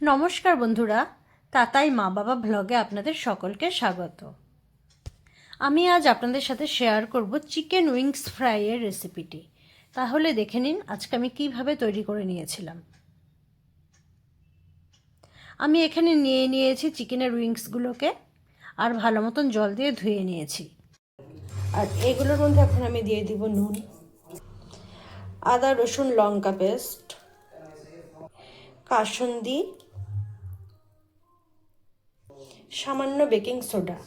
নমস্কার বন্ধুরা, তাতাই মা বাবা ব্লগে আপনাদের সকলকে স্বাগত। আমি আজ আপনাদের সাথে শেয়ার করব চিকেন উইংস ফ্রাইয়ের রেসিপিটি। তাহলে দেখে নিন আজকে আমি কিভাবে তৈরি করে নিয়েছিলাম। আমি এখানে নিয়েছি চিকেনের উইংসগুলোকে আর ভালো মতন জল দিয়ে ধুয়ে নিয়েছি। আর এগুলোর মধ্যে এখন আমি দিয়ে দিব নুন, আদা রসুন লঙ্কা পেস্ট, কাসুন্দি, সামান্য বেকিং সোডা।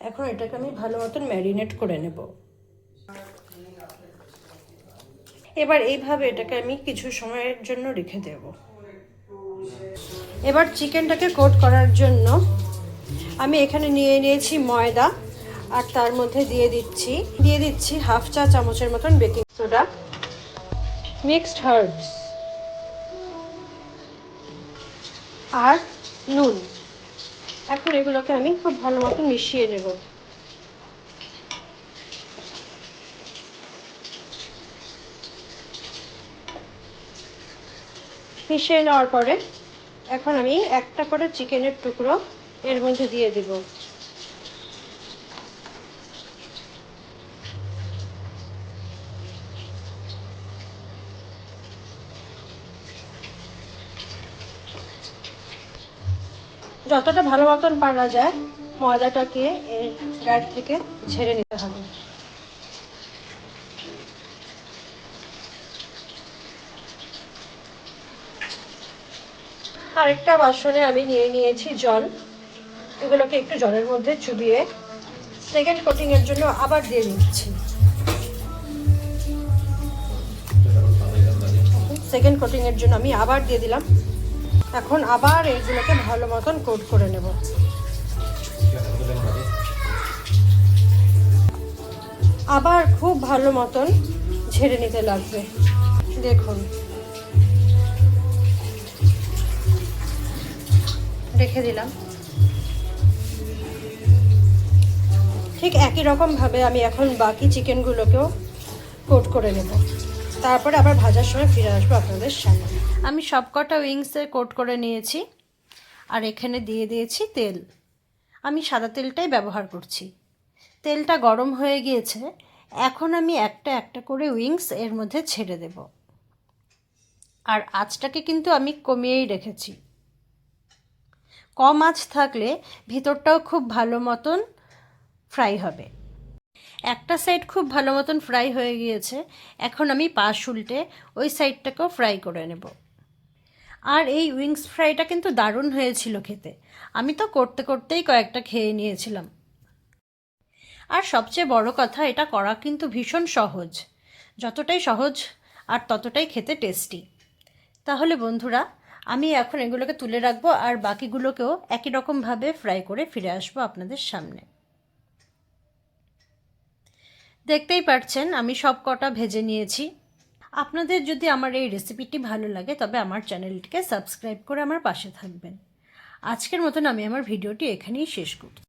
এখন এটাকে আমি ভালো মতন ম্যারিনেট করে নেব। এবার এইভাবে এটাকে আমি কিছু সময়ের জন্য রেখে দেব। এবার চিকেনটাকে কোট করার জন্য আমি এখানে নিয়েছি ময়দা, আর তার মধ্যে দিয়ে দিচ্ছি হাফ চা চামচের মতন বেকিং সোডা, মিক্সড হার্বস আর নুন। এখন এগুলোকে আমি খুব ভালো মতো মিশিয়ে নেব। মিশিয়ে নেওয়ার পরে এখন আমি একটা করে চিকেনের টুকরো এর মধ্যে দিয়ে দেব। যতটা ভালো মতন পারা যায় ময়দাটাকে এর গায়ের থেকে ঝেড়ে নিতে হবে। আরেকটা বাসনে আমি নিয়েছি জল। এগুলোকে একটু জলের মধ্যে চুবিয়ে সেকেন্ড কোটিং এর জন্য আবার দিয়ে দিচ্ছি। সেকেন্ড কোটিং এর জন্য আমি আবার দিয়ে দিলাম। এখন আবার এগুলোকে ভালো মতন কোট করে নেব। আবার খুব ভালো মতন ঝেড়ে নিতে লাগবে। দেখুন, রেখে দিলাম। ঠিক একই রকমভাবে আমি এখন বাকি চিকেনগুলোকেও কোট করে নেব। তারপরে আবার ভাজার সময় ফিরে আসবো আপনাদের সামনে। আমি সবকটা উইংসে কোট করে নিয়েছি আর এখানে দিয়ে দিয়েছি তেল। আমি সাদা তেলটাই ব্যবহার করছি। তেলটা গরম হয়ে গিয়েছে। এখন আমি একটা একটা করে উইংস এর মধ্যে ছেড়ে দেব। আর আঁচটাকে কিন্তু আমি কমিয়েই রেখেছি। কম আঁচ থাকলে ভিতরটাও খুব ভালো মতন ফ্রাই হবে। একটা সাইড খুব ভালো মতন ফ্রাই হয়ে গিয়েছে। এখন আমি পাশ উল্টে ওই সাইডটাকেও ফ্রাই করে নেব। আর এই উইংস ফ্রাইটা কিন্তু দারুণ হয়েছিল খেতে। আমি তো করতে করতেই কয়েকটা খেয়ে নিয়েছিলাম। আর সবচেয়ে বড় কথা, এটা করা কিন্তু ভীষণ সহজ। যতটাই সহজ আর ততটাই খেতে টেস্টি। তাহলে বন্ধুরা, আমি এখন এগুলোকে তুলে রাখবো আর বাকিগুলোকেও একই রকমভাবে ফ্রাই করে ফিরে আসবো আপনাদের সামনে। দেখতেই পাচ্ছেন আমি সব কটা ভেজে নিয়েছি। আপনাদের যদি আমার এই রেসিপিটি ভালো লাগে তবে আমার চ্যানেলটিকে সাবস্ক্রাইব করে আমার পাশে থাকবেন। আজকের মতন আমি আমার ভিডিওটি এখানেই শেষ করছি।